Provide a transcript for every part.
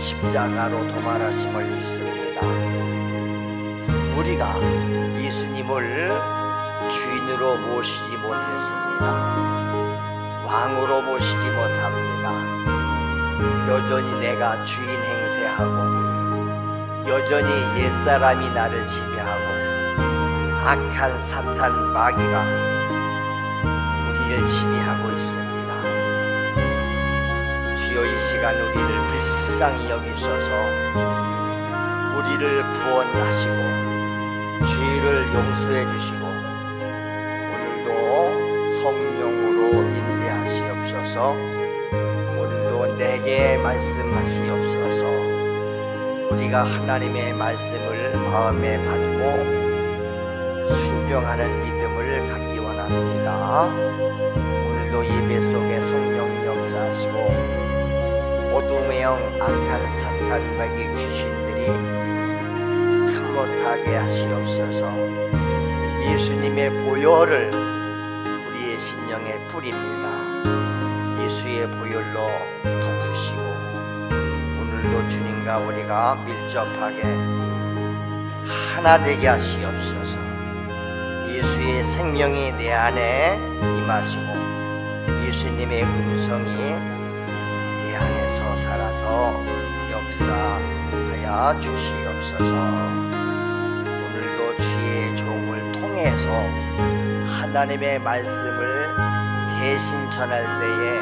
십자가로 도말하심을 믿습니다. 우리가 예수님을 주인으로 모시지 못했습니다. 왕으로 모시지 못합니다. 여전히 내가 주인 행세하고 여전히 옛사람이 나를 지배하고 악한 사탄 마귀가 우리를 지배하고 있습니다. 주여, 이 시간 우리를 불쌍히 여기셔서 우리를 구원하시고 죄를 용서해 주시고 오늘도 성령으로 인도하시옵소서. 오늘도 내게 말씀하시옵소서. 우리가 하나님의 말씀을 마음에 받고 순종하는 믿음을 갖기 원합니다. 오늘도 예배 속에 성령이 역사하시고 어둠의 영 악한 사탄 마귀 귀신들이 틈 못하게 하시옵소서. 예수님의 보혈을 우리의 심령에 뿌립니다. 예수의 보혈로 덮으시고 오늘도 주님과 우리가 밀접하게 하나 되게 하시옵소서. 예수의 생명이 내 안에 임하시고 예수님의 음성이 내 안에서 살아서 역사하여 주시옵소서. 오늘도 주의 종을 통해서 하나님의 말씀을 대신 전할 때에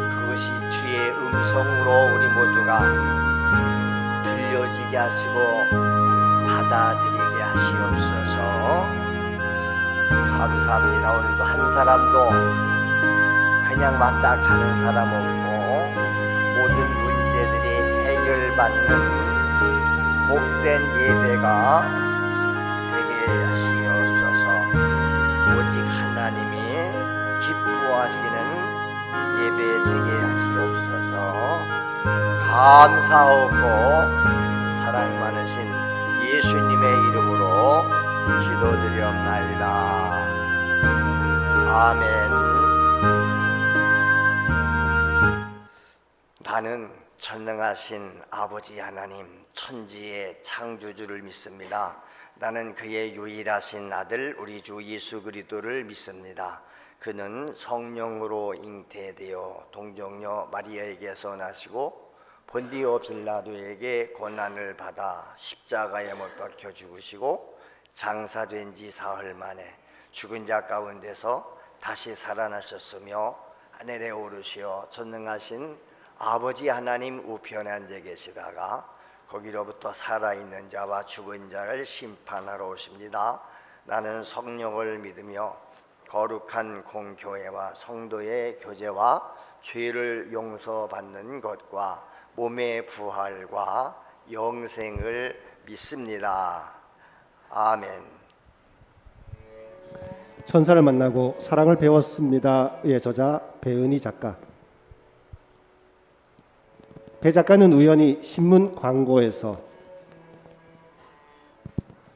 그것이 주의 음성으로 우리 모두가 들려지게 하시고 받아들이게 하시옵소서. 감사합니다. 오늘도 한 사람도 그냥 왔다 가는 사람 없고 모든 문제들이 해결받는 복된 예배가 되게 하시옵소서. 오직 하나님이 기뻐하시는 예배 되게 하시옵소서. 감사하고 사랑 많으신 예수님의 이름으로 기도드리옵나이다. 아멘. 나는 전능하신 아버지 하나님, 천지의 창조주를 믿습니다. 나는 그의 유일하신 아들 우리 주 예수 그리스도를 믿습니다. 그는 성령으로 잉태되어 동정녀 마리아에게서 나시고 본디오 빌라도에게 고난을 받아 십자가에 못 박혀 죽으시고 장사된 지 사흘 만에 죽은 자 가운데서 다시 살아나셨으며 하늘에 오르시어 전능하신 아버지 하나님 우편에 앉아 계시다가 거기로부터 살아있는 자와 죽은 자를 심판하러 오십니다. 나는 성령을 믿으며 거룩한 공교회와 성도의 교제와 죄를 용서받는 것과 몸의 부활과 영생을 믿습니다. 아멘. 천사를 만나고 사랑을 배웠습니다의 저자 배은희 작가. 배 작가는 우연히 신문 광고에서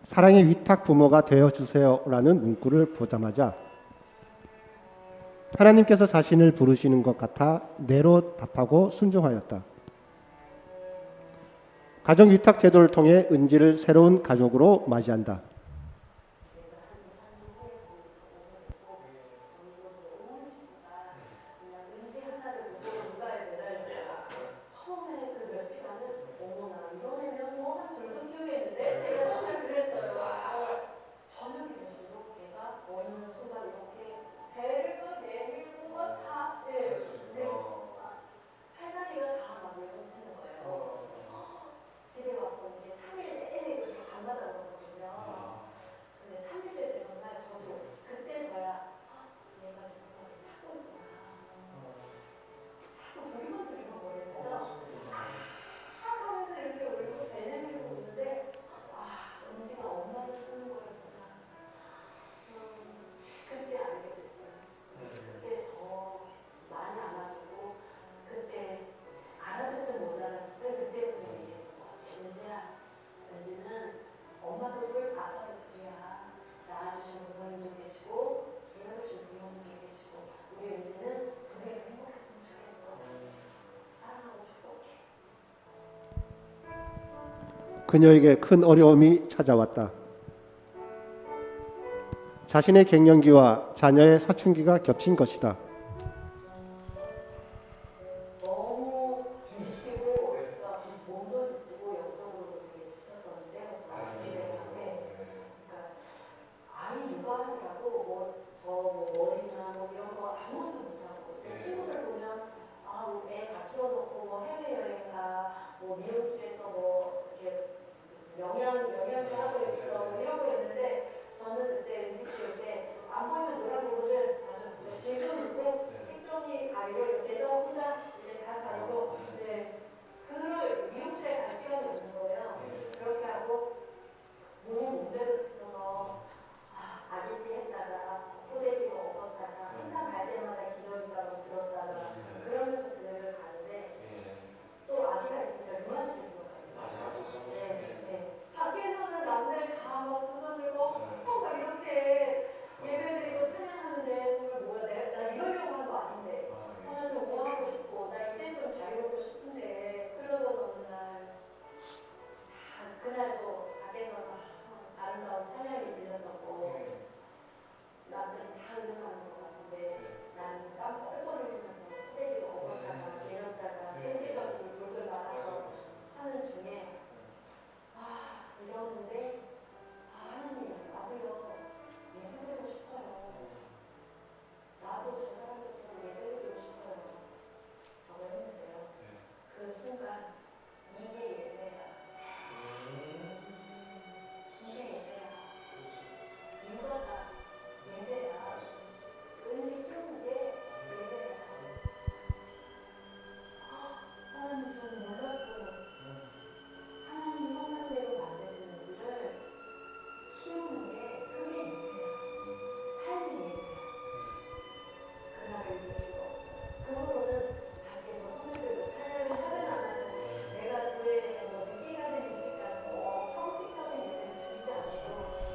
사랑의 위탁 부모가 되어주세요라는 문구를 보자마자 하나님께서 자신을 부르시는 것 같아 네로 답하고 순종하였다. 가정 위탁 제도를 통해 은지를 새로운 가족으로 맞이한다. 집에 와서 이렇게 3일 내내 그렇게 밤마다 먹었거든요. 그녀에게 큰 어려움이 찾아왔다. 자신의 갱년기와 자녀의 사춘기가 겹친 것이다. 너무 지치고, 그러니까 몸도 지치고 영적으로도 되게 지쳤던 때였어요. 그러니까 아이 육아하느라고 뭐 머리나 뭐 이런 거 아무것도 못하고, 친구들 보면 애 다 키워놓고 뭐 해외여행 가, 뭐 미용실에서 뭐 이렇게 무슨 영양제 하고 있어, 뭐 이런 거 있는데, 저는 그때 음식 키울 때 안 보이면 노란 고무줄 다 질끈 색종이 가위로 이렇게 해서 혼자 이렇게 다 자르고, 그를 미용실에 갈 시간이 없는 거예요. 그렇게 하고 몸이 몸대로 지쳐서 아기띠 했다가 호대비로 엎었다가 항상 갈 때마다 기저귀가로 들었다가 그러면서 그를 가는데, 또 아기가 있으니까 유아실에서 가요. 밖에서는 남들 다 막 두 손 들고 막 이렇게 예배드리고 찬양하는데, 정말 뭐야, 나 이러려고 한 거 아닌데, 나 좀 우아하고 싶고, 나 이제 좀 자유롭고 싶은데, 그러던 어느 날 그날도 밖에서 아름다운 찬양이 들렸었고, 남들은 다 응원하는 것 같은데 나는 땀 뻘뻘 흘리면서 호대비로 엎었다가 내렸다가 땡기저기 돌돌 말아서 하는 중에 이러는데, 하나님, 나도요 예배드리고 싶어요. 나도 저 사람들처럼 예배드리고 싶어요 라고 했는데요, 그 순간 이게 예배야, 이게 예배야, 육아가 예배야, 은지 키우는 게 예배야. 하나님, 저는 몰랐어요. 하나님 형상대로 만드시는지를 키우는 게 그게 예배야. 삶이 예배야. 그날을 잊을 수가 없어요. 그 후로는 밖에서 손을 들고 찬양을 하든 안 하든 내가 교회에 대해 늦게 가는 일찍 가는 형식적인 예배를 드리지 않고,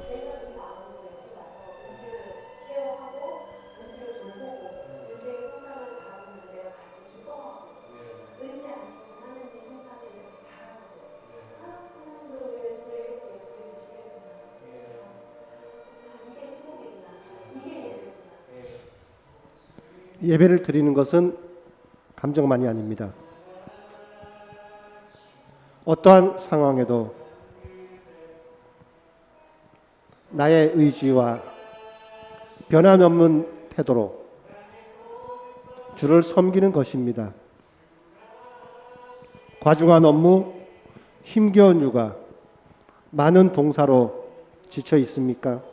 내가 좀 마음으로 여기 와서 은지를 케어하고 은지를 돌보고 은지의 성장을 바라보는 내가 같이 기뻐하고, 은지 안에서 하나님의 형상을 이렇게 바라보고, 하나님 너 왜 은지를 이렇게 예쁘게 보시겠구나, 이게 행복이구나, 이게 예배구나. 예배를 드리는 것은 감정만이 아닙니다. 어떠한 상황에도 나의 의지와 변함없는 태도로 주를 섬기는 것입니다. 과중한 업무, 힘겨운 육아, 많은 봉사로 지쳐 있습니까?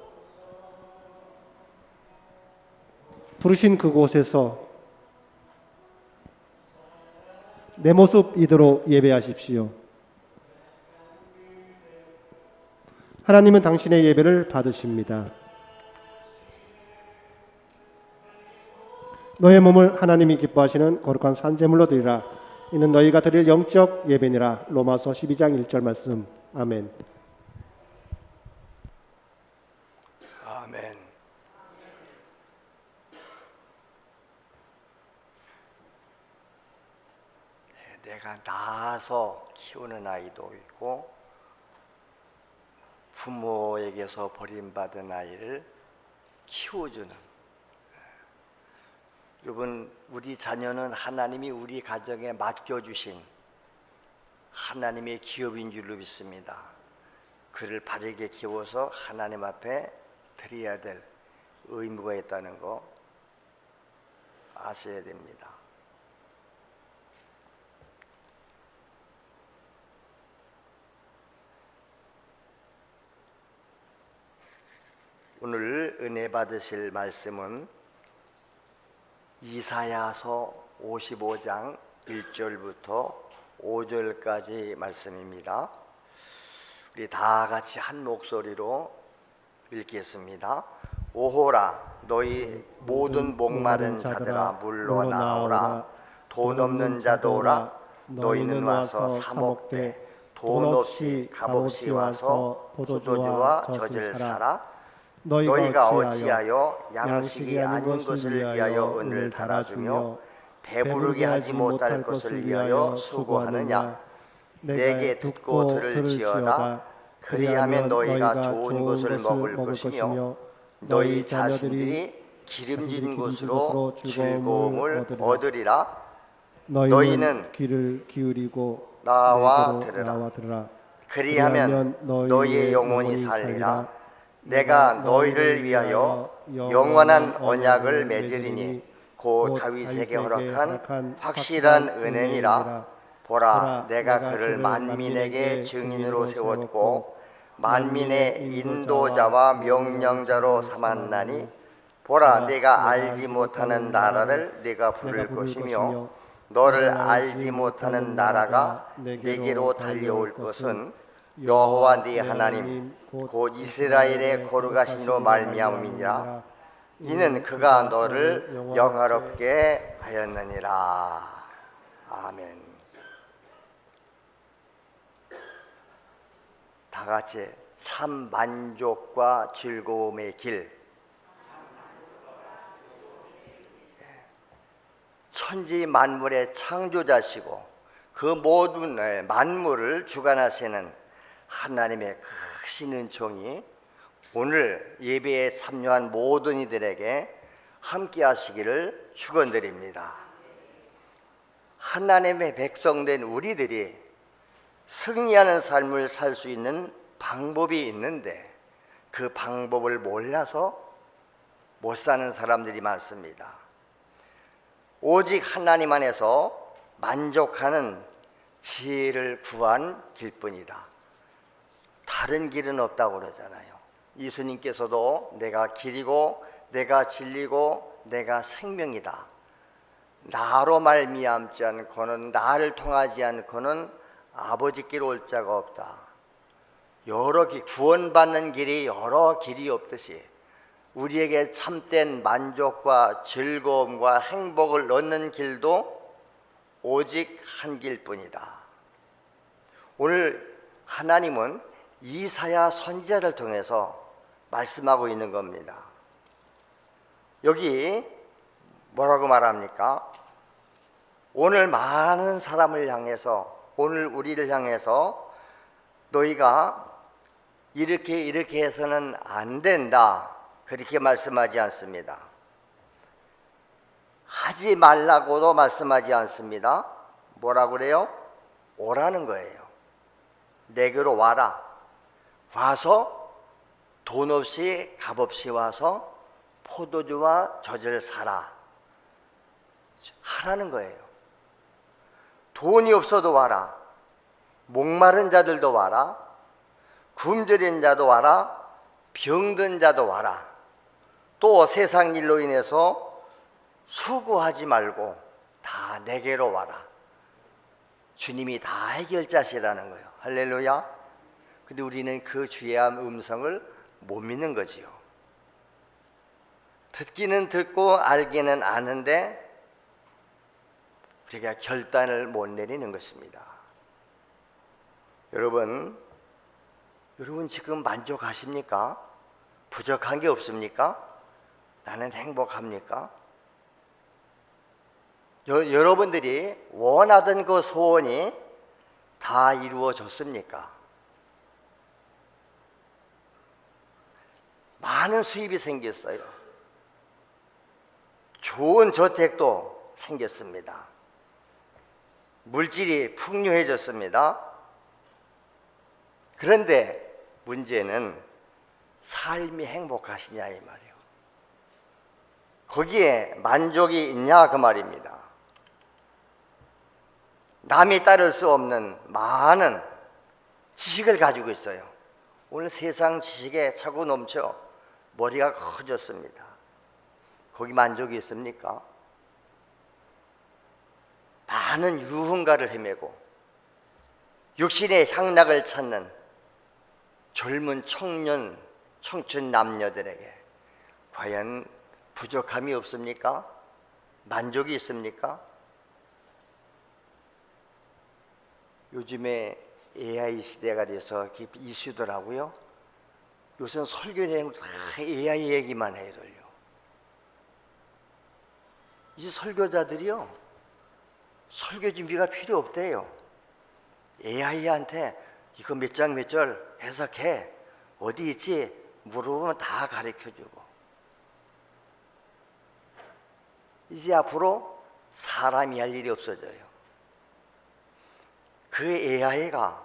부르신 그곳에서 내 모습 이대로 예배하십시오. 하나님은 당신의 예배를 받으십니다. 너의 몸을 하나님이 기뻐하시는 거룩한 산제물로 드리라. 이는 너희가 드릴 영적 예배니라. 로마서 12장 1절 말씀. 아멘. 아멘. 내가 낳아서 키우는 아이도 있고 부모에게서 버림받은 아이를 키워주는, 여러분, 우리 자녀는 하나님이 우리 가정에 맡겨주신 하나님의 기업인 줄로 믿습니다. 그를 바르게 키워서 하나님 앞에 드려야 될 의무가 있다는 거 아셔야 됩니다. 오늘 은혜 받으실 말씀은 이사야서 55장 1절부터 5절까지 말씀입니다. 우리 다 같이 한 목소리로 읽겠습니다. 오호라, 너희 모든 목마른 자들아 물러 나오라. 돈 없는 자도 오라. 너희는 와서 사 먹되 돈 없이 값없이 와서 포도주와 젖을 사라. 너희가 어찌하여 양식이 아닌 것을 위하여 은을 달아주며 배부르게 하지 못할 것을 위하여 수고하느냐. 내게 듣고 들을지어다. 그리하면 너희가 좋은 것을 먹을 것이며 너희 자녀들이 기름진 것으로 즐거움을 얻으리라. 너희는 귀를 기울이고 나와 내게로 나와 들으라. 그리하면 너희의 영혼이 살리라. 내가 너희를 위하여 영원한 언약을 맺으리니 곧 다윗에게 허락한 확실한 은혜니라. 보라, 내가 그를 만민에게 증인으로 세웠고 만민의 인도자와 명령자로 삼았나니 보라, 내가 알지 못하는 나라를 네가 부를 것이며 너를 알지 못하는 나라가 네게로 달려올 것은 여호와 네 하나님 곧 이스라엘의 거룩하신으로 말미암음이니라. 이는 그가 너를 영화롭게 하였느니라. 아멘. 다 같이 참 만족과 즐거움의 길. 천지 만물의 창조자시고 그 모든 만물을 주관하시는 하나님의 크신 은총이 오늘 예배에 참여한 모든 이들에게 함께 하시기를 축원드립니다. 하나님의 백성된 우리들이 승리하는 삶을 살 수 있는 방법이 있는데 그 방법을 몰라서 못 사는 사람들이 많습니다. 오직 하나님 안에서 만족하는 지혜를 구한 길뿐이다. 다른 길은 없다고 그러잖아요. 예수님께서도 내가 길이고 내가 진리고 내가 생명이다. 나로 말미암지 않고는 나를 통하지 않고는 아버지께로 올 자가 없다. 구원받는 길이 여러 길이 없듯이 우리에게 참된 만족과 즐거움과 행복을 얻는 길도 오직 한 길뿐이다. 오늘 하나님은 이사야 선지자를 통해서 말씀하고 있는 겁니다. 여기 뭐라고 말합니까? 오늘 많은 사람을 향해서, 오늘 우리를 향해서 너희가 이렇게 해서는 안 된다, 그렇게 말씀하지 않습니다. 하지 말라고도 말씀하지 않습니다. 뭐라고 그래요? 오라는 거예요. 내게로 와라. 와서 돈 없이 값 없이 와서 포도주와 젖을 사라. 하라는 거예요. 돈이 없어도 와라. 목마른 자들도 와라. 굶주린 자도 와라. 병든 자도 와라. 또 세상 일로 인해서 수고하지 말고 다 내게로 와라. 주님이 다 해결자시라는 거예요. 할렐루야. 근데 우리는 그 주의 음성을 못 믿는 거지요. 듣기는 듣고 알기는 아는데 우리가 결단을 못 내리는 것입니다. 여러분 지금 만족하십니까? 부족한 게 없습니까? 나는 행복합니까? 여러분들이 원하던 그 소원이 다 이루어졌습니까? 많은 수입이 생겼어요. 좋은 저택도 생겼습니다. 물질이 풍요해졌습니다. 그런데 문제는 삶이 행복하시냐 이 말이에요. 거기에 만족이 있냐 그 말입니다. 남이 따를 수 없는 많은 지식을 가지고 있어요. 오늘 세상 지식에 차고 넘쳐 머리가 커졌습니다. 거기 만족이 있습니까? 많은 유흥가를 헤매고 육신의 향락을 찾는 젊은 청춘 남녀들에게 과연 부족함이 없습니까? 만족이 있습니까? 요즘에 AI 시대가 돼서 이슈더라고요. 요새는 설교 내용 다 AI 얘기만 해요. 이 설교자들이요, 설교 준비가 필요 없대요. AI한테 이거 몇 장 몇 절 해석해, 어디 있지 물어보면 다 가르쳐주고. 이제 앞으로 사람이 할 일이 없어져요. 그 AI가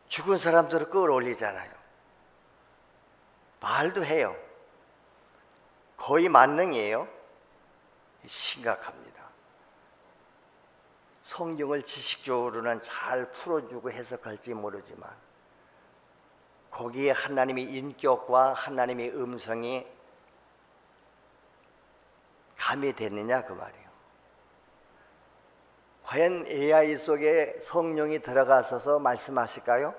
죽은 사람들을 끌어올리잖아요. 말도 해요. 거의 만능이에요. 심각합니다. 성경을 지식적으로는 잘 풀어주고 해석할지 모르지만 거기에 하나님의 인격과 하나님의 음성이 가미되느냐 그 말이에요. 과연 AI 속에 성령이 들어가셔서 말씀하실까요?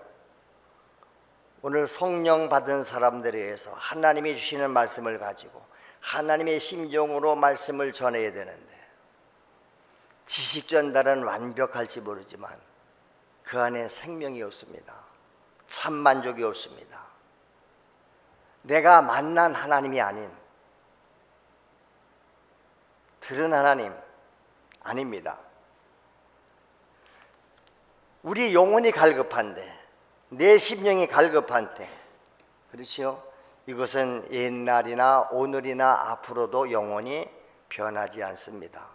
오늘 성령 받은 사람들에 의해서 하나님이 주시는 말씀을 가지고 하나님의 심정으로 말씀을 전해야 되는데, 지식 전달은 완벽할지 모르지만 그 안에 생명이 없습니다. 참 만족이 없습니다. 내가 만난 하나님이 아닌, 들은 하나님 아닙니다. 우리 영혼이 갈급한데, 내 심령이 갈급한데, 그렇지요? 이것은 옛날이나 오늘이나 앞으로도 영원히 변하지 않습니다.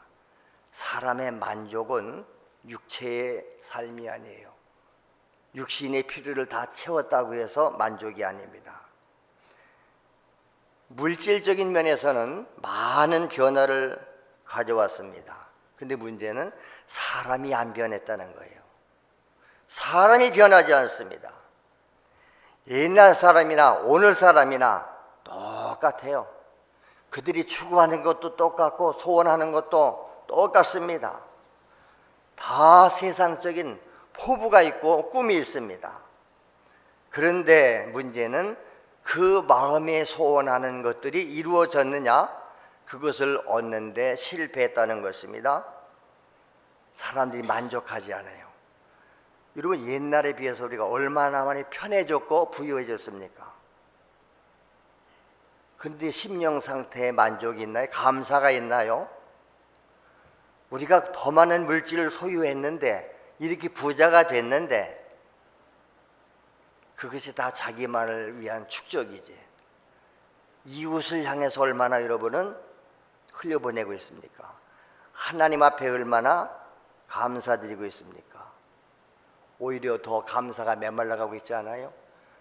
사람의 만족은 육체의 삶이 아니에요. 육신의 필요를 다 채웠다고 해서 만족이 아닙니다. 물질적인 면에서는 많은 변화를 가져왔습니다. 근데 문제는 사람이 안 변했다는 거예요. 사람이 변하지 않습니다. 옛날 사람이나 오늘 사람이나 똑같아요. 그들이 추구하는 것도 똑같고 소원하는 것도 똑같습니다. 다 세상적인 포부가 있고 꿈이 있습니다. 그런데 문제는 그 마음에 소원하는 것들이 이루어졌느냐, 그것을 얻는데 실패했다는 것입니다. 사람들이 만족하지 않아요. 여러분, 옛날에 비해서 우리가 얼마나 많이 편해졌고 부유해졌습니까? 근데 심령 상태에 만족이 있나요? 감사가 있나요? 우리가 더 많은 물질을 소유했는데, 이렇게 부자가 됐는데, 그것이 다 자기만을 위한 축적이지. 이웃을 향해서 얼마나 여러분은 흘려보내고 있습니까? 하나님 앞에 얼마나 감사드리고 있습니까? 오히려 더 감사가 메말라가고 있지 않아요?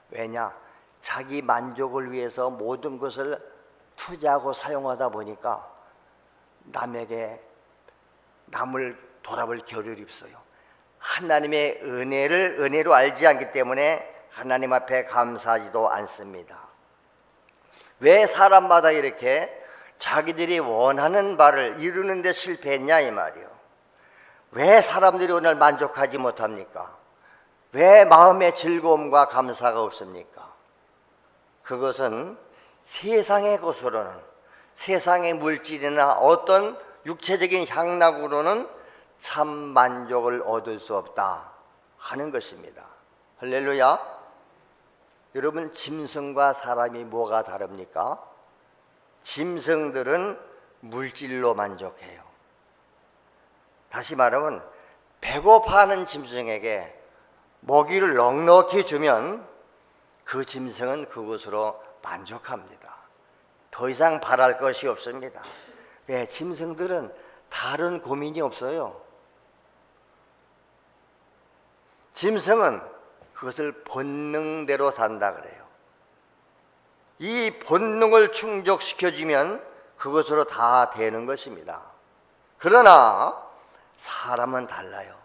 왜냐? 자기 만족을 위해서 모든 것을 투자하고 사용하다 보니까 남을 돌아볼 겨를이 없어요. 하나님의 은혜를 은혜로 알지 않기 때문에 하나님 앞에 감사하지도 않습니다. 왜 사람마다 이렇게 자기들이 원하는 바를 이루는 데 실패했냐 이 말이요. 왜 사람들이 오늘 만족하지 못합니까? 왜 마음의 즐거움과 감사가 없습니까? 그것은 세상의 것으로는, 세상의 물질이나 어떤 육체적인 향락으로는 참 만족을 얻을 수 없다 하는 것입니다. 할렐루야. 여러분, 짐승과 사람이 뭐가 다릅니까? 짐승들은 물질로 만족해요. 다시 말하면 배고파하는 짐승에게 먹이를 넉넉히 주면 그 짐승은 그것으로 만족합니다. 더 이상 바랄 것이 없습니다. 왜? 짐승들은 다른 고민이 없어요. 짐승은 그것을 본능대로 산다 그래요. 이 본능을 충족시켜주면 그것으로 다 되는 것입니다. 그러나 사람은 달라요.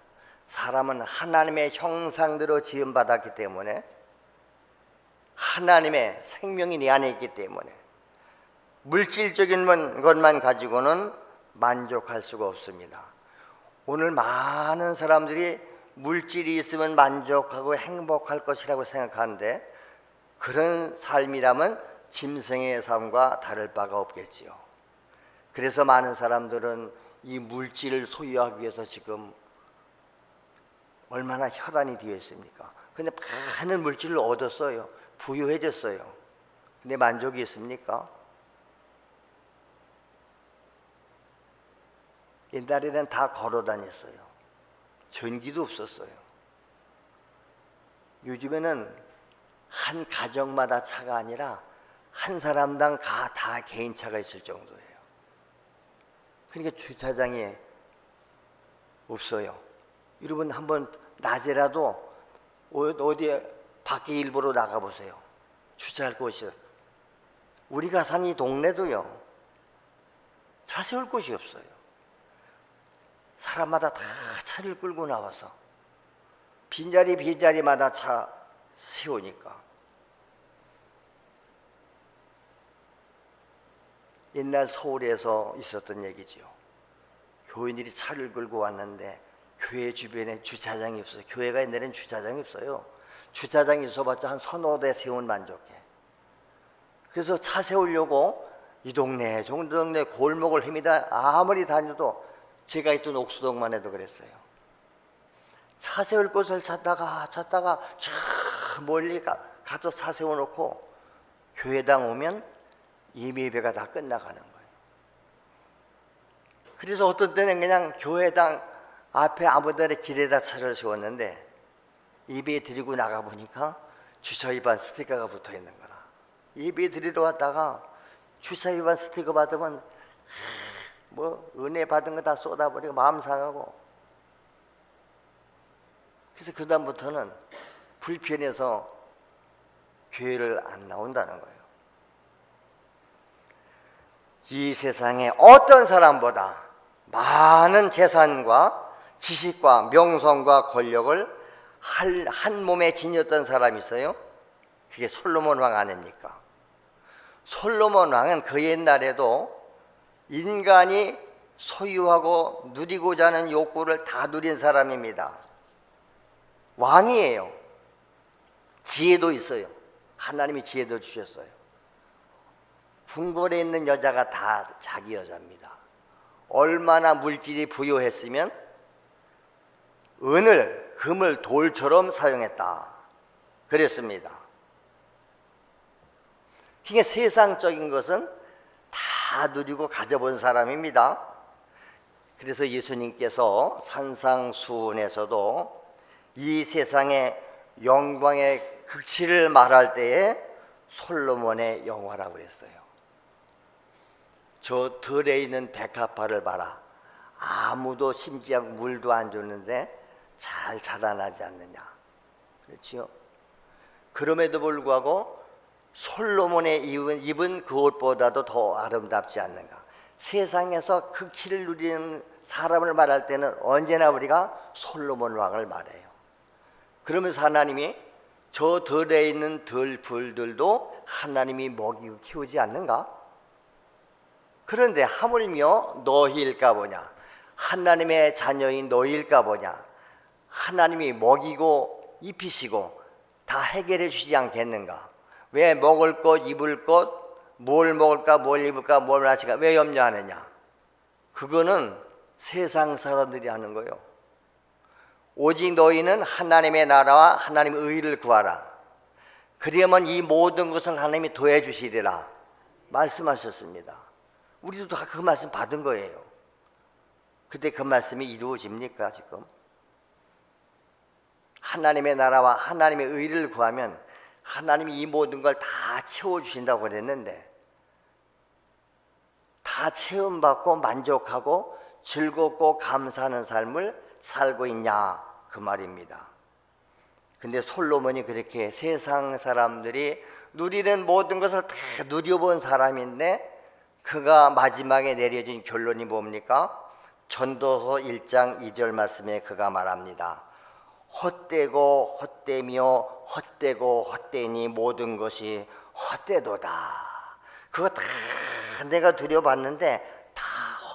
사람은 하나님의 형상대로 지음받았기 때문에, 하나님의 생명이 내 안에 있기 때문에 물질적인 것만 가지고는 만족할 수가 없습니다. 오늘 많은 사람들이 물질이 있으면 만족하고 행복할 것이라고 생각하는데, 그런 삶이라면 짐승의 삶과 다를 바가 없겠지요. 그래서 많은 사람들은 이 물질을 소유하기 위해서 지금 얼마나 혈안이 되어 있습니까? 근데 많은 물질을 얻었어요. 부유해졌어요. 근데 만족이 있습니까? 옛날에는 다 걸어 다녔어요. 전기도 없었어요. 요즘에는 한 가정마다 차가 아니라 한 사람당 다 개인차가 있을 정도예요. 그러니까 주차장이 없어요. 여러분 한번 낮에라도 어디에 밖에 일부러 나가보세요. 주차할 곳이. 우리가 산 이 동네도요, 차 세울 곳이 없어요. 사람마다 다 차를 끌고 나와서 빈자리마다 차 세우니까. 옛날 서울에서 있었던 얘기지요. 교인들이 차를 끌고 왔는데 교회 주변에 주차장이 없어요. 교회가 옛날엔 주차장이 없어요. 주차장이 있어봤자 한 서너 대 세우면 만족해. 그래서 차 세우려고 이 동네 저 동네 골목을 헤매다 아무리 다녀도, 제가 있던 옥수동만 해도 그랬어요. 차 세울 곳을 찾다가 저 멀리 가서 차 세워놓고 교회당 오면 이미 예배가 다 끝나가는 거예요. 그래서 어떤 때는 그냥 교회당 앞에 아무데나 길에다 차를 세웠는데 예배 드리고 나가보니까 주차 위반 스티커가 붙어있는 거라. 예배 드리러 왔다가 주차 위반 스티커 받으면 뭐 은혜 받은 거 다 쏟아버리고 마음 상하고, 그래서 그 다음부터는 불편해서 교회를 안 나온다는 거예요. 이 세상에 어떤 사람보다 많은 재산과 지식과 명성과 권력을 한 몸에 지녔던 사람이 있어요. 그게 솔로몬 왕 아닙니까? 솔로몬 왕은 그 옛날에도 인간이 소유하고 누리고자 하는 욕구를 다 누린 사람입니다. 왕이에요. 지혜도 있어요. 하나님이 지혜도 주셨어요. 궁궐에 있는 여자가 다 자기 여자입니다. 얼마나 물질이 부유했으면 은을, 금을 돌처럼 사용했다 그랬습니다. 그게 세상적인 것은 다 누리고 가져본 사람입니다. 그래서 예수님께서 산상수훈에서도 이 세상의 영광의 극치를 말할 때에 솔로몬의 영화라고 했어요. 저 들에 있는 백합화를 봐라. 아무도 심지어 물도 안 줬는데 잘 자라나지 않느냐. 그렇지요? 그럼에도 불구하고 솔로몬의 입은 그 옷보다도 더 아름답지 않는가. 세상에서 극치를 누리는 사람을 말할 때는 언제나 우리가 솔로몬 왕을 말해요. 그러면서 하나님이 저 들에 있는 들풀들도 하나님이 먹이고 키우지 않는가? 그런데 하물며 너희일까 보냐, 하나님의 자녀인 너희일까 보냐, 하나님이 먹이고 입히시고 다 해결해 주시지 않겠는가? 왜 먹을 것, 입을 것, 뭘 먹을까, 뭘 입을까, 뭘 마실까 왜 염려하느냐? 그거는 세상 사람들이 하는 거예요. 오직 너희는 하나님의 나라와 하나님의 의를 구하라. 그러면 이 모든 것을 하나님이 도해 주시리라 말씀하셨습니다. 우리도 다 그 말씀 받은 거예요. 근데 그 말씀이 이루어집니까 지금? 하나님의 나라와 하나님의 의를 구하면 하나님이 이 모든 걸 다 채워주신다고 그랬는데, 다 체험받고 만족하고 즐겁고 감사하는 삶을 살고 있냐 그 말입니다. 근데 솔로몬이 그렇게 세상 사람들이 누리는 모든 것을 다 누려본 사람인데, 그가 마지막에 내려진 결론이 뭡니까? 전도서 1장 2절 말씀에 그가 말합니다. 헛되고 헛되며 헛되고 헛되니 모든 것이 헛되도다. 그거 다 내가 들여봤는데 다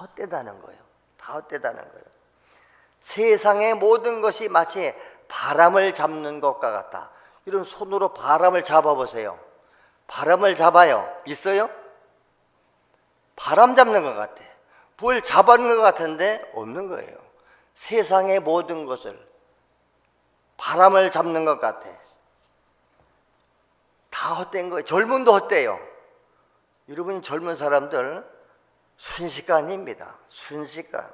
헛되다는 거예요. 다 헛되다는 거예요. 세상의 모든 것이 마치 바람을 잡는 것과 같다. 이런 손으로 바람을 잡아보세요. 바람을 잡아요. 있어요? 바람 잡는 것 같아. 뭘 잡아는 것 같은데 없는 거예요. 세상의 모든 것을 바람을 잡는 것 같아. 다 헛된 거예요. 젊음도 헛돼요. 여러분, 젊은 사람들 순식간입니다. 순식간.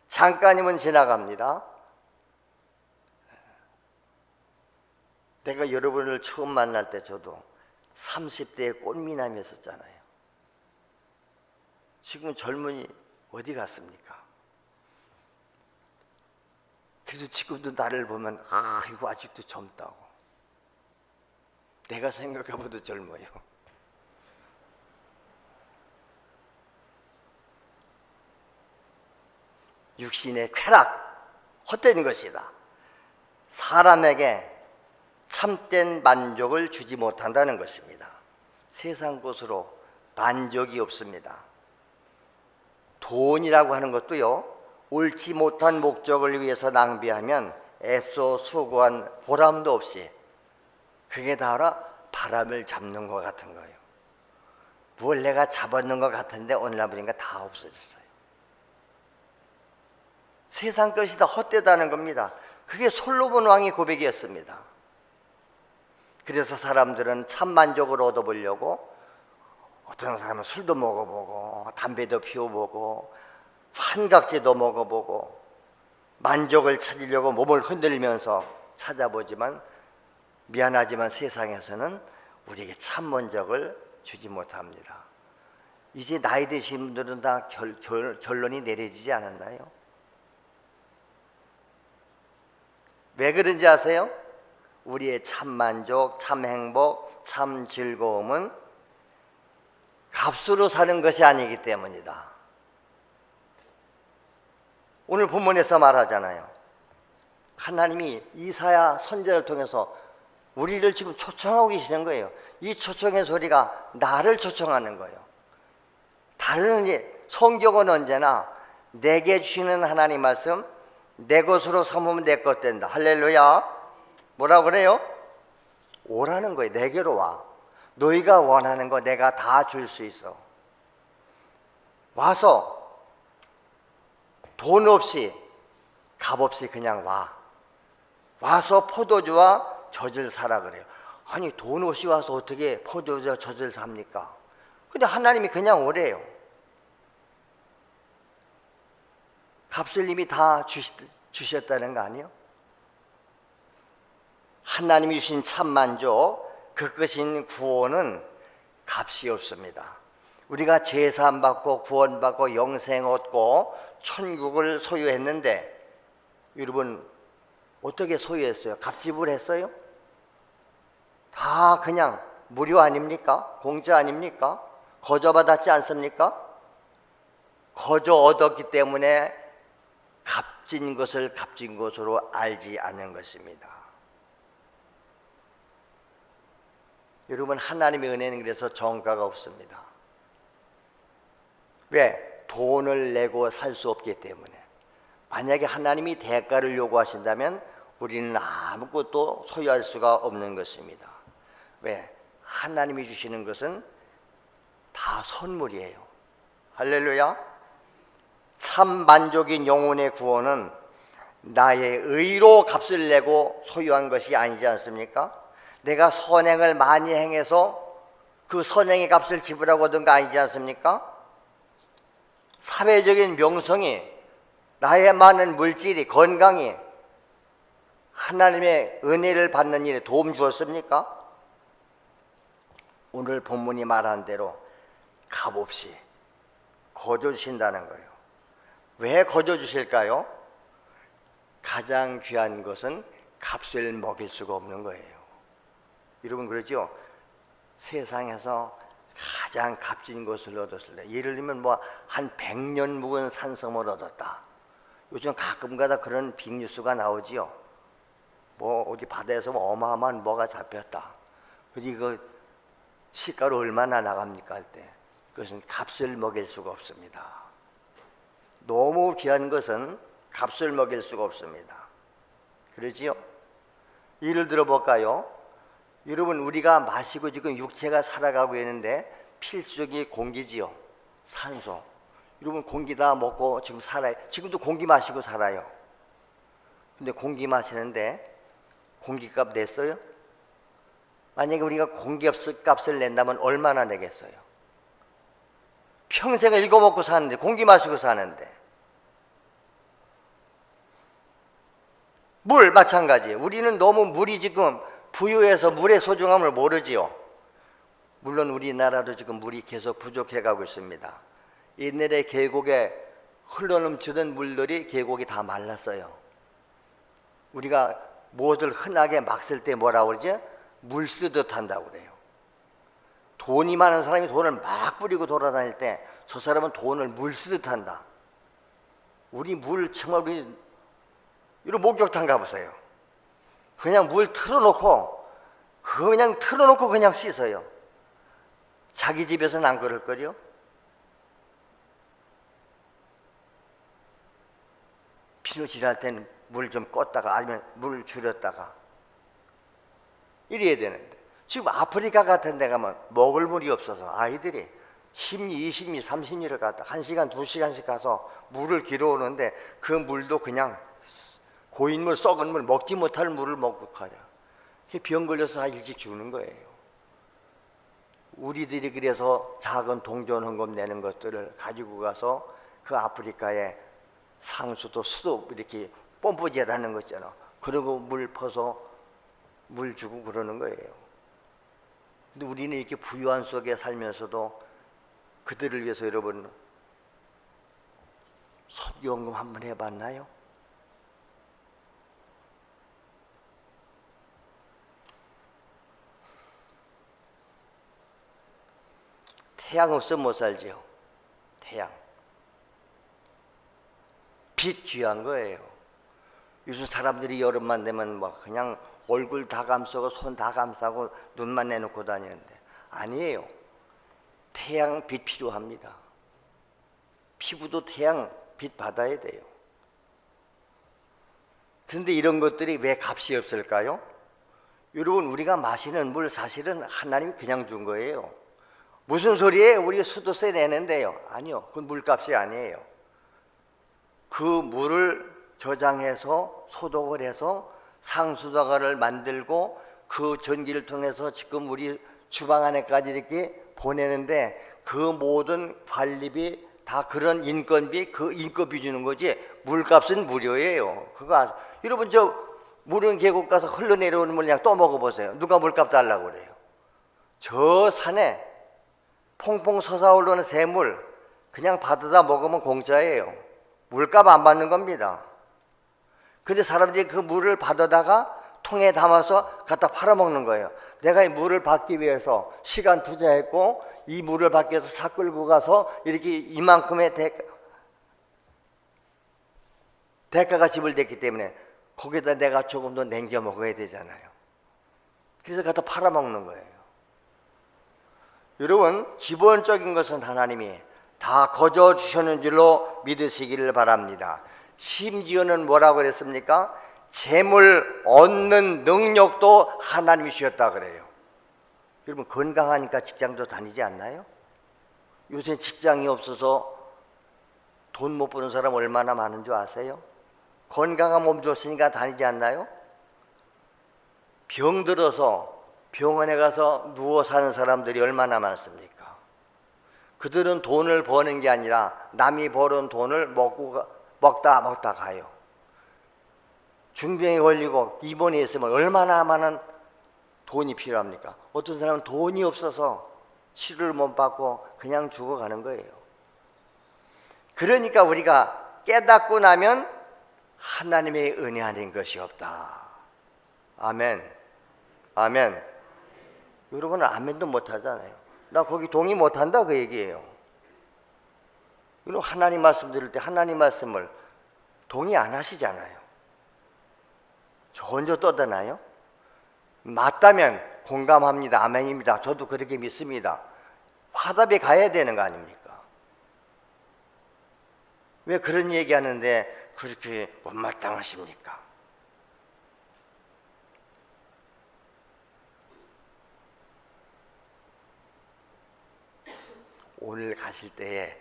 잠깐이면 지나갑니다. 내가 여러분을 처음 만날 때 저도 30대의 꽃미남이었었잖아요. 지금 젊은이 어디 갔습니까? 그래서 지금도 나를 보면 이거 아직도 젊다고. 내가 생각해봐도 젊어요. 육신의 쾌락, 헛된 것이다. 사람에게 참된 만족을 주지 못한다는 것입니다. 세상 것으로 만족이 없습니다. 돈이라고 하는 것도요, 옳지 못한 목적을 위해서 낭비하면 애써 수고한 보람도 없이 그게 다 바람을 잡는 것 같은 거예요. 뭘 내가 잡았는 것 같은데 오늘날 보니까 다 없어졌어요. 세상 것이 다 헛되다는 겁니다. 그게 솔로몬 왕의 고백이었습니다. 그래서 사람들은 참 만족을 얻어보려고 어떤 사람은 술도 먹어보고 담배도 피워보고 환각제도 먹어보고 만족을 찾으려고 몸을 흔들면서 찾아보지만 미안하지만 세상에서는 우리에게 참 만족을 주지 못합니다. 이제 나이 드신 분들은 다 결론이 내려지지 않았나요? 왜 그런지 아세요? 우리의 참 만족, 참 행복, 참 즐거움은 값으로 사는 것이 아니기 때문이다. 오늘 본문에서 말하잖아요. 하나님이 이사야 선지자를 통해서 우리를 지금 초청하고 계시는 거예요. 이 초청의 소리가 나를 초청하는 거예요. 다른 성경은 언제나 내게 주시는 하나님 말씀 내 것으로 삼으면 내 것 된다. 할렐루야. 뭐라고 그래요? 오라는 거예요. 내게로 와. 너희가 원하는 거 내가 다 줄 수 있어. 와서 돈 없이 값 없이 그냥 와. 와서 포도주와 젖을 사라 그래요. 아니 돈 없이 와서 어떻게 포도주와 젖을 삽니까? 근데 하나님이 그냥 오래요. 값을 이미 다 주셨다는 거 아니에요? 하나님이 주신 참만족, 그 끝인 구원은 값이 없습니다. 우리가 제사함 받고 구원받고 영생 얻고 천국을 소유했는데 여러분 어떻게 소유했어요? 값 지불했어요? 다 그냥 무료 아닙니까? 공짜 아닙니까? 거저 받았지 않습니까? 거저 얻었기 때문에 값진 것을 값진 것으로 알지 않는 것입니다. 여러분 하나님의 은혜는 그래서 정가가 없습니다. 왜? 돈을 내고 살 수 없기 때문에. 만약에 하나님이 대가를 요구하신다면 우리는 아무것도 소유할 수가 없는 것입니다. 왜? 하나님이 주시는 것은 다 선물이에요. 할렐루야. 참 만족인 영혼의 구원은 나의 의로 값을 내고 소유한 것이 아니지 않습니까? 내가 선행을 많이 행해서 그 선행의 값을 지불하고 얻은 거 아니지 않습니까? 사회적인 명성이, 나의 많은 물질이, 건강이 하나님의 은혜를 받는 일에 도움 주었습니까? 오늘 본문이 말한 대로 값없이 거저 주신다는 거예요. 왜 거저 주실까요? 가장 귀한 것은 값을 먹일 수가 없는 거예요. 여러분 그러죠? 세상에서 가장 값진 것을 얻었을 때, 예를 들면 한 100년 묵은 산성을 얻었다. 요즘 가끔가다 그런 빅뉴스가 나오지요. 어디 바다에서 어마어마한 뭐가 잡혔다. 이거 시가로 얼마나 나갑니까 할 때, 그것은 값을 먹일 수가 없습니다. 너무 귀한 것은 값을 먹일 수가 없습니다. 그러지요? 예를 들어 볼까요? 여러분 우리가 마시고 지금 육체가 살아가고 있는데 필수적인 공기지요. 산소. 여러분 공기 다 먹고 지금 살아요. 지금도 공기 마시고 살아요. 근데 공기 마시는데 공기값 냈어요? 만약에 우리가 공기값을 낸다면 얼마나 내겠어요? 평생을 읽어먹고 사는데, 공기 마시고 사는데. 물 마찬가지예요. 우리는 너무 물이 지금 부유해서 물의 소중함을 모르지요. 물론 우리나라도 지금 물이 계속 부족해 가고 있습니다. 옛날에 계곡에 흘러넘치던 물들이 계곡이 다 말랐어요. 우리가 무엇을 흔하게 막 쓸 때 뭐라고 그러지? 물 쓰듯 한다고 그래요. 돈이 많은 사람이 돈을 막 뿌리고 돌아다닐 때 저 사람은 돈을 물 쓰듯 한다. 우리 물 정말 우리 이런 목욕탕 가보세요. 그냥 물 틀어놓고 그냥 틀어놓고 그냥 씻어요. 자기 집에서는 안 그럴 거요. 피누칠할 때는 물 좀 껐다가 아니면 물 줄였다가 이래야 되는데 지금 아프리카 같은 데 가면 먹을 물이 없어서 아이들이 10리, 20리, 30리를 갔다 1시간, 2시간씩 가서 물을 길어오는데 그 물도 그냥 고인물, 썩은 물, 먹지 못할 물을 먹고 가냐. 병 걸려서 다 일찍 죽는 거예요. 우리들이 그래서 작은 동전 헌금 내는 것들을 가지고 가서 그 아프리카에 상수도 수도 이렇게 뽐뿌질하는 거 있잖아. 그리고 물 퍼서 물 주고 그러는 거예요. 근데 우리는 이렇게 부유한 속에 살면서도 그들을 위해서 여러분 선교헌금 한번 해봤나요? 태양 없으면 못 살죠. 태양. 빛 귀한 거예요. 요즘 사람들이 여름만 되면 뭐 그냥 얼굴 다 감싸고 손 다 감싸고 눈만 내놓고 다니는데 아니에요. 태양 빛 필요합니다. 피부도 태양 빛 받아야 돼요. 그런데 이런 것들이 왜 값이 없을까요? 여러분 우리가 마시는 물 사실은 하나님이 그냥 준 거예요. 무슨 소리예요? 우리 수도세 내는데요. 아니요. 그건 물값이 아니에요. 그 물을 저장해서 소독을 해서 상수도가를 만들고 그 전기를 통해서 지금 우리 주방 안에까지 이렇게 보내는데 그 모든 관리비 다 그런 인건비, 그 인건비 주는 거지 물값은 무료예요. 그거 여러분 저 무릉 계곡 가서 흘러내려오는 물 그냥 또 먹어보세요. 누가 물값 달라고 그래요? 저 산에 퐁퐁 솟아오르는 새물 그냥 받아다 먹으면 공짜예요. 물값 안 받는 겁니다. 근데 사람들이 그 물을 받아다가 통에 담아서 갖다 팔아먹는 거예요. 내가 이 물을 받기 위해서 시간 투자했고 이 물을 받기 위해서 사 끌고 가서 이렇게 이만큼의 대가가 지불됐기 때문에 거기다 내가 조금 더 남겨 먹어야 되잖아요. 그래서 갖다 팔아먹는 거예요. 여러분 기본적인 것은 하나님이 다 거저 주셨는 줄로 믿으시기를 바랍니다. 심지어는 뭐라고 그랬습니까? 재물 얻는 능력도 하나님이 주셨다 그래요. 여러분 건강하니까 직장도 다니지 않나요? 요새 직장이 없어서 돈 못 버는 사람 얼마나 많은 줄 아세요? 건강한 몸 줬으니까 다니지 않나요? 병 들어서 병원에 가서 누워 사는 사람들이 얼마나 많습니까? 그들은 돈을 버는 게 아니라 남이 벌은 돈을 먹다 가요. 중병에 걸리고 입원해 있으면 얼마나 많은 돈이 필요합니까? 어떤 사람은 돈이 없어서 치료를 못 받고 그냥 죽어가는 거예요. 그러니까 우리가 깨닫고 나면 하나님의 은혜 아닌 것이 없다. 아멘. 아멘. 여러분은 아멘도 못하잖아요. 나 거기 동의 못한다 그 얘기예요. 여러분 하나님 말씀 들을 때 하나님 말씀을 동의 안 하시잖아요. 저 혼자 떠드나요? 맞다면 공감합니다. 아멘입니다. 저도 그렇게 믿습니다. 화답에 가야 되는 거 아닙니까? 왜 그런 얘기하는데 그렇게 못마땅하십니까? 오늘 가실 때에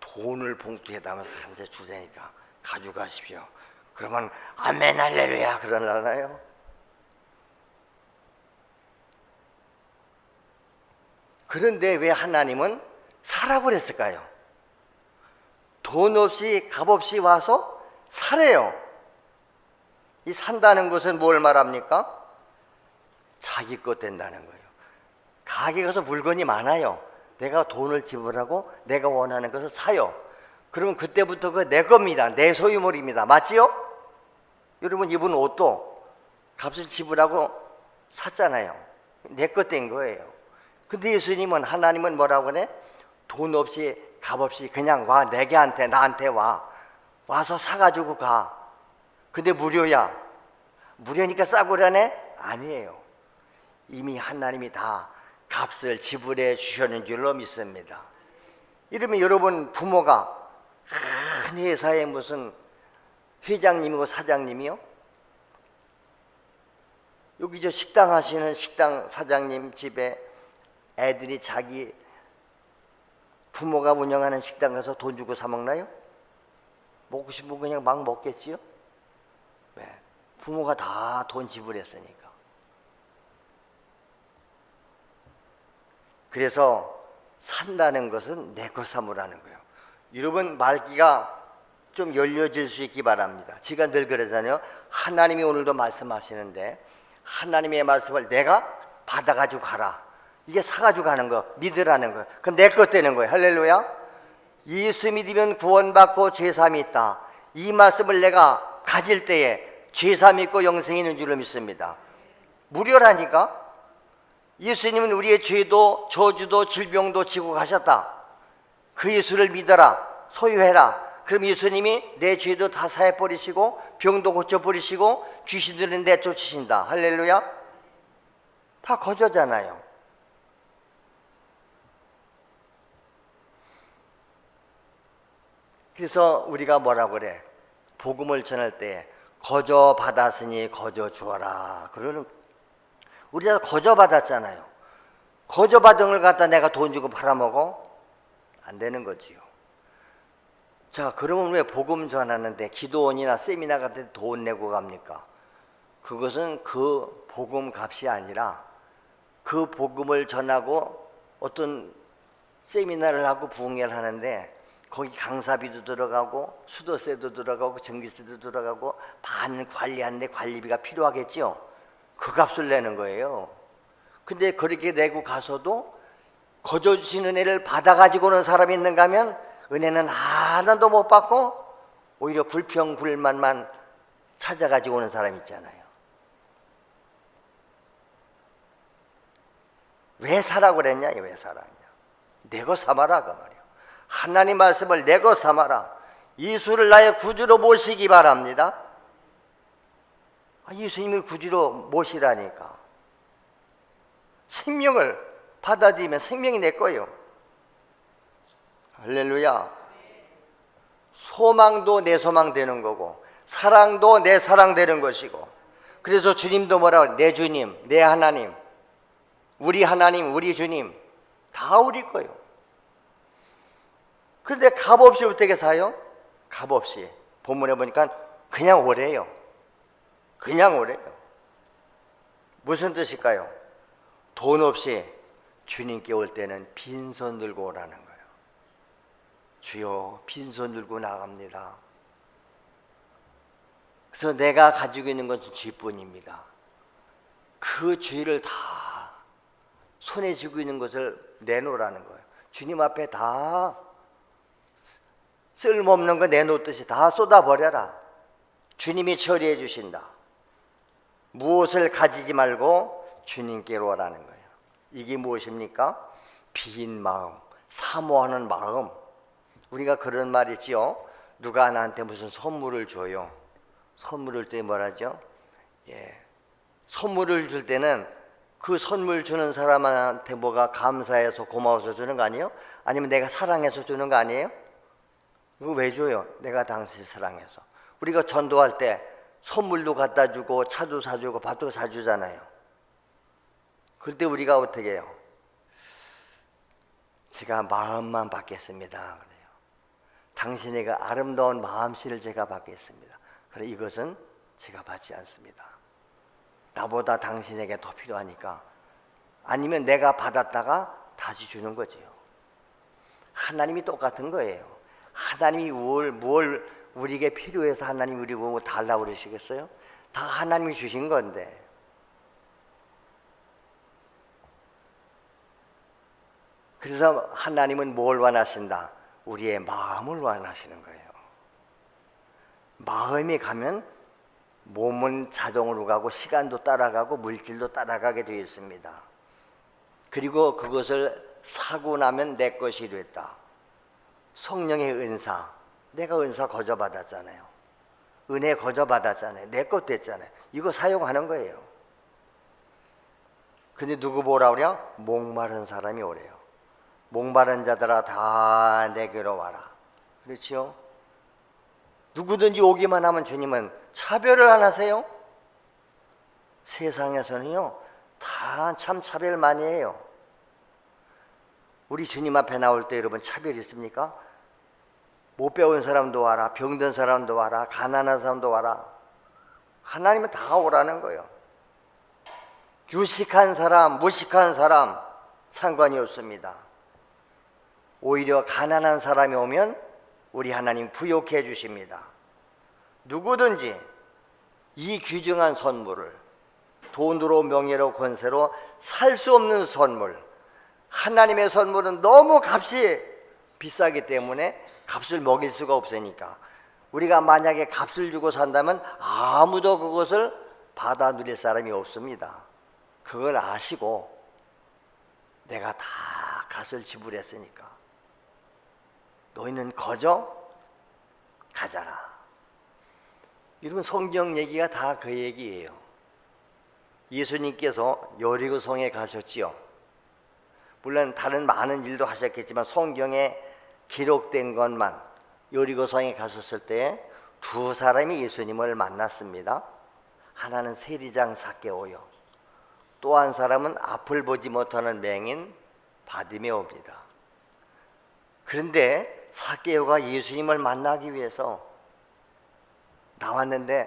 돈을 봉투에 담아서 사람들 주자니까 가져가십시오. 그러면 아멘 할렐루야 그러나요? 그런데 왜 하나님은 살아버렸을까요? 돈 없이 값 없이 와서 살아요. 이 산다는 것은 뭘 말합니까? 자기 것 된다는 거예요. 가게 가서 물건이 많아요. 내가 돈을 지불하고 내가 원하는 것을 사요. 그러면 그때부터 그 내 겁니다. 내 소유물입니다. 맞지요? 여러분 입은 옷도 값을 지불하고 샀잖아요. 내 것 된 거예요. 근데 예수님은, 하나님은 뭐라고 그래? 돈 없이 값 없이 그냥 와, 나한테 와서 사가지고 가. 근데 무료야. 무료니까 싸고 그러네? 아니에요. 이미 하나님이 다 값을 지불해 주셨는 줄로 믿습니다. 이러면 여러분 부모가 큰 회사의 무슨 회장님이고 사장님이요? 여기 저 식당 하시는 식당 사장님 집에 애들이 자기 부모가 운영하는 식당 가서 돈 주고 사 먹나요? 먹고 싶으면 그냥 막 먹겠지요? 네. 부모가 다 돈 지불했으니까. 그래서 산다는 것은 내 것 삼으라는 거예요. 여러분 말기가 좀 열려질 수 있기 바랍니다. 제가 늘 그러잖아요. 하나님이 오늘도 말씀하시는데 하나님의 말씀을 내가 받아가지고 가라. 이게 사가지고 가는 거, 믿으라는 거예요. 그럼 내 것 되는 거예요. 할렐루야. 예수 믿으면 구원받고 죄사함이 있다. 이 말씀을 내가 가질 때에 죄사함이 있고 영생이 있는 줄로 믿습니다. 무료라니까. 예수님은 우리의 죄도 저주도 질병도 지고 가셨다. 그 예수를 믿어라. 소유해라. 그럼 예수님이 내 죄도 다 사해버리시고 병도 고쳐버리시고 귀신들은 내쫓으신다. 할렐루야. 다 거저잖아요. 그래서 우리가 뭐라고 그래? 복음을 전할 때 거저 받았으니 거저 주어라. 그러는, 우리가 거저 받았잖아요. 거저 받은 걸 갖다 내가 돈 주고 팔아먹어? 안 되는 거지요. 자, 그러면 왜 복음 전하는데 기도원이나 세미나 같은 데 돈 내고 갑니까? 그것은 그 복음 값이 아니라 그 복음을 전하고 어떤 세미나를 하고 부흥회를 하는데 거기 강사비도 들어가고 수도세도 들어가고 전기세도 들어가고 반 관리하는데 관리비가 필요하겠죠. 그 값을 내는 거예요. 근데 그렇게 내고 가서도 거저 주신 은혜를 받아가지고 오는 사람이 있는가 하면 은혜는 하나도 못 받고 오히려 불평불만만 찾아가지고 오는 사람이 있잖아요. 왜 사라고 그랬냐? 왜 사라냐? 내거 삼아라 그 말이야. 하나님 말씀을 내거 삼아라. 예수를 나의 구주로 모시기 바랍니다. 예수님을 구주로 모시라니까. 생명을 받아들이면 생명이 내 거예요. 할렐루야. 소망도 내 소망 되는 거고 사랑도 내 사랑 되는 것이고, 그래서 주님도 뭐라고? 내 주님, 내 하나님, 우리 하나님, 우리 주님 다 우리 거예요. 그런데 값없이 어떻게 사요? 값없이. 본문에 보니까 그냥 오래요. 그냥 오래요. 무슨 뜻일까요? 돈 없이 주님께 올 때는 빈손 들고 오라는 거예요. 주여, 빈손 들고 나갑니다. 그래서 내가 가지고 있는 것은 죄뿐입니다. 그 죄를 다 손에 쥐고 있는 것을 내놓으라는 거예요. 주님 앞에 다 쓸모없는 거 내놓듯이 다 쏟아버려라. 주님이 처리해 주신다. 무엇을 가지지 말고 주님께로 오라는 거예요. 이게 무엇입니까? 빈 마음, 사모하는 마음. 우리가 그런 말 있지요. 누가 나한테 무슨 선물을 줘요. 선물을 때 뭐라죠? 선물을 줄 때는 그 선물 주는 사람한테 뭐가 감사해서 고마워서 주는 거 아니에요? 아니면 내가 사랑해서 주는 거 아니에요? 이거 왜 줘요? 내가 당신 사랑해서. 우리가 전도할 때 선물도 갖다 주고 차도 사주고 밥도 사주잖아요. 그때 우리가 어떻게 해요? 제가 마음만 받겠습니다. 그래요. 당신에게 아름다운 마음씨를 제가 받겠습니다. 그래, 이것은 제가 받지 않습니다. 나보다 당신에게 더 필요하니까. 아니면 내가 받았다가 다시 주는 거지요. 하나님이 똑같은 거예요. 하나님이 뭘 우리에게 필요해서 하나님이 우리 보고 달라고 그러시겠어요? 다 하나님이 주신 건데. 그래서 하나님은 뭘 원하신다? 우리의 마음을 원하시는 거예요. 마음이 가면 몸은 자동으로 가고 시간도 따라가고 물질도 따라가게 되어 있습니다. 그리고 그것을 사고 나면 내 것이 됐다. 성령의 은사, 내가 은사 거저받았잖아요. 은혜 거저받았잖아요. 내 것 됐잖아요. 이거 사용하는 거예요. 근데 누구 보라 그래요? 목마른 사람이 오래요. 목마른 자들아 다 내게로 와라. 그렇죠? 누구든지 오기만 하면 주님은 차별을 안 하세요? 세상에서는요 다 참 차별 많이 해요. 우리 주님 앞에 나올 때 여러분 차별 있습니까? 못 배운 사람도 와라, 병든 사람도 와라, 가난한 사람도 와라. 하나님은 다 오라는 거예요. 유식한 사람, 무식한 사람 상관이 없습니다. 오히려 가난한 사람이 오면 우리 하나님 부욕해 해 주십니다. 누구든지 이 귀중한 선물을 돈으로 명예로 권세로 살 수 없는 선물, 하나님의 선물은 너무 값이 비싸기 때문에 값을 먹일 수가 없으니까 우리가 만약에 값을 주고 산다면 아무도 그것을 받아 누릴 사람이 없습니다. 그걸 아시고 내가 다 값을 지불했으니까 너희는 거저 가져라. 이런 성경 얘기가 다 그 얘기예요. 예수님께서 여리고성에 가셨지요. 물론 다른 많은 일도 하셨겠지만 성경에 기록된 것만 여리고성에 가셨을 때 두 사람이 예수님을 만났습니다. 하나는 세리장 삭개오요, 또 한 사람은 앞을 보지 못하는 맹인 바디메오입니다. 그런데 삭개오가 예수님을 만나기 위해서 나왔는데